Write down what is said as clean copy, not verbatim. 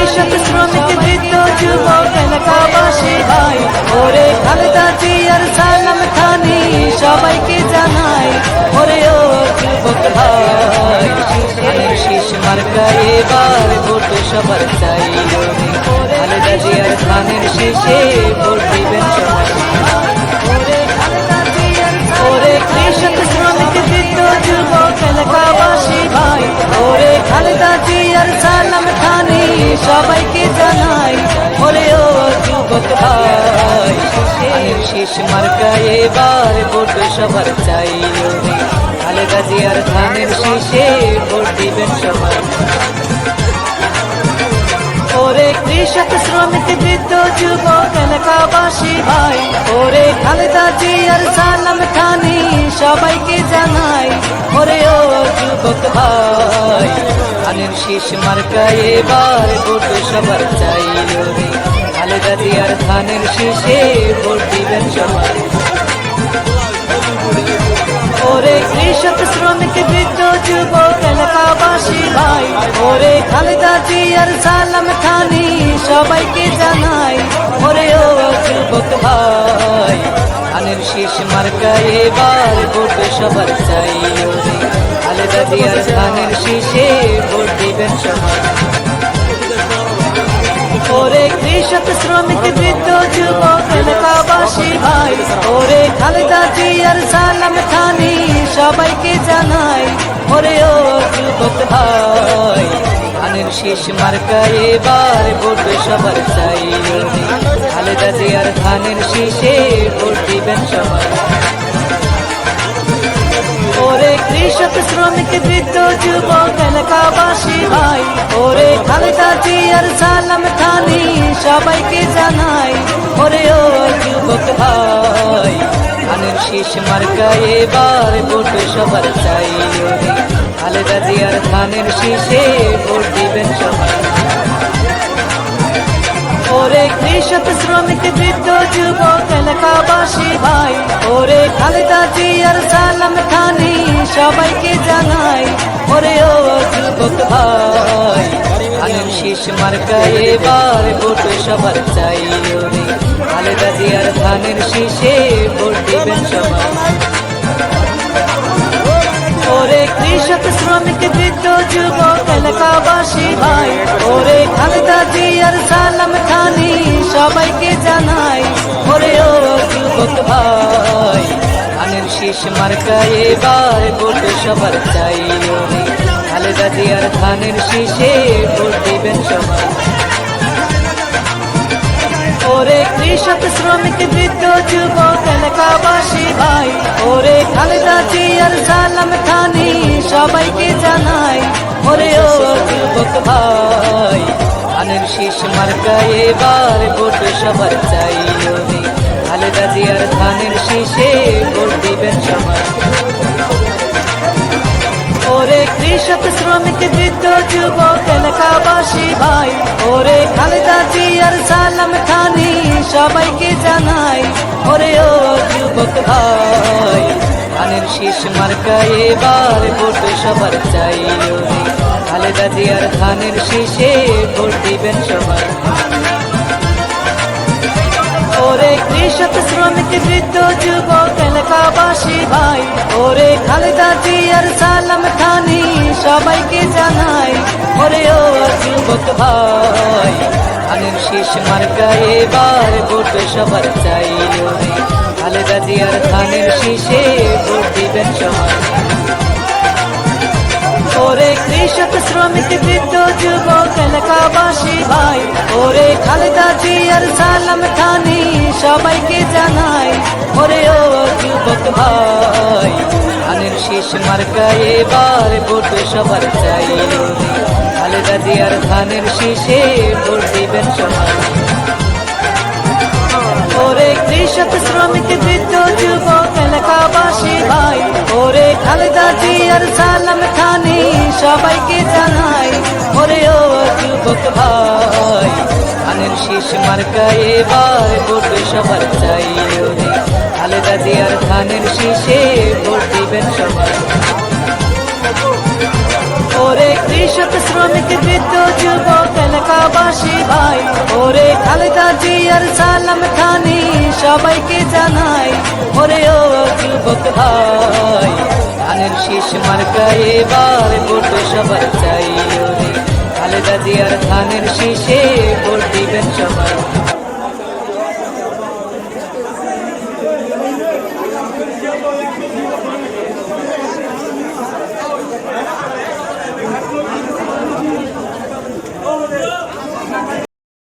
কৃষক শ্রমিক বৃদ্ধ যুবক এলাকাবাসী ভাই, ওরে খালেদা জিয়ার সালাম খানি সবাইকে জানাই। ওরে ও যুবক ভাই, শীষ মার্কা এবার ভোট সবার চাই। খালেদা জিয়ার ধানের শীষে ভোট দিবেন সবাই। ওরে কৃষক শ্রমিক বৃদ্ধ যুবক এলাকাবাসী ভাই, ওরে খালেদা জিয়ার সালাম খানি সবাইকে জানাই। ওরে ও যুবক ভাই, শীষ মার্কা এবার ভোট সবার চাই। খালেদা জিয়ার ধানের শীষে ভোট দিবেন সবাই। ওরে কৃষক শ্রমিক বৃদ্ধ যুবক এলাকাবাসী ভাই, ওরে খালেদা জিয়ার সালাম খানি সবাইকে জানাই। ওরে ও যুবক ভাই, ধানের শীষ মার্কা এবার ভোট সবার চাই। খালেদা জিয়ার ধানের শীষে ভোট দিবেন সবাই। ওরে কৃষক শ্রমিক বৃদ্ধ যুবক এলাকাবাসী ভাই, ওরে খালেদা জিয়ার সালাম খানি সবাইকে জানাই। ওরে ও যুবক ভাই, ধানের শীষ মার্কা এবার ভোট সবার চাই। খালেদা জিয়ার ধানের শীষে ভোট দিবেন সবাই। ওরে কৃষক শ্রমিক বৃদ্ধ যুবক এলাকাবাসী ভাই, ওরে খালেদা জিয়ার সালাম খানি সবাইকে জানাই। ওরে ও যুবক ভাই, ধানের শীষ মার্কা এবার ভোট সবার চাই। খালেদা জিয়ার ধানের শীষে ভোট দিবেন সবাই। ওরে কৃষক শ্রমিক বৃদ্ধ যুবক এলাকাবাসী ভাই, ওরে খালেদা জিয়ার সালাম খানি সবাইকে জানাই। ওরে ও যুবক ভাই, ধানের শীষ মার্কা এবার ভোট সবার চাই। খালেদা জিয়ার ধানের শীষে ভোট দিবেন সবাই। ওরে কৃষক শ্রমিক বৃদ্ধ যুবক এলাকাবাসী ভাই, ওরে খালেদা জিয়ার সালাম খানি সবাইকে জানাই। ওরে ও যুবক ভাই, ধানের শীষ মার্কা এবার ভোট সবার চাই। খালেদা জিয়ার ধানের শীষে ভোট দিবেন সবাই। ওরে কৃষক শ্রমিক বৃদ্ধ যুবক এলাকাবাসী ভাই, ওরে খালেদা জিয়ার সালাম খানি সবাইকে জানাই। ওরে ও যুবক ভাই, ধানের শীষ মার্কা এবার ভোট সবার চাই। খালেদা জিয়ার ধানের শীষে ভোট দিবেন সবাই। ওরে কৃষক শ্রমিক বৃদ্ধ যুবক এলাকাবাসী ভাই, ওরে খালেদা জিয়ার সালাম খানি সবাইকে জানাই। ওরে ও যুবক ভাই, ধানের শীষ মার্কা এবার ভোট সবার চাই। খালেদা জিয়ার ধানের শীষে ভোট দিবেন সবাই। ওরে কৃষক শ্রমিক বৃদ্ধ যুবক এলাকাবাসী ভাই, ওরে খালেদা জিয়ার সালাম খানি সবাইকে জানাই। ওরে ও যুবক ভাই, ধানের শীষ মার্কা এবার ভোট সবার চাই। খালেদা জিয়ার ধানের শীষে ভোট দিবেন সবাই। ওরে কৃষক শ্রমিক বৃদ্ধ যুবক এলাকাবাসী ভাই, ওরে খালেদা জিয়ার সালাম খানি সবাইকে জানাই। ওরে ও যুবক ভাই, ধানের শীষ মার্কা এবার ভোট সবার চাই। খালেদা জিয়ার ধানের শীষে ভোট দিবেন সবাই। ওরে কৃষক শ্রমিক বৃদ্ধ যুবক এলাকাবাসী ভাই, ওরে খালেদা জিয়ার সালাম খানি সবাইকে জানাই। ওরে ও যুবক ভাই, ধানের শীষ মার্কা এবার ভোট সবার চাই। খালেদা জিয়ার ধানের শীষে ভোট দিবেন সবাই। ওরে কৃষক শ্রমিক বৃদ্ধ যুবক এলাকাবাসী ভাই, ওরে খালেদা জিয়ার সালাম খানি সবাইকে জানাই। ওরে ও যুবক ভাই, ধানের শীষ মার্কা এবার ভোট সবার চাই। খালেদা জিয়ার ধানের শীষে ভোট দিবেন সবাই। ওরে কৃষক শ্রমিক বৃদ্ধ যুবক এলাকাবাসী ওরে খালেদা জিয়ার সালাম খানি সবাইকে জানাই, ওরে ও যুবক ভাই, ধানের শীষ মার্কায় এবার ভোট সবার চাই, ওরে খালেদা জিয়ার ধানের শীষে ভোট দিবেন সবাই।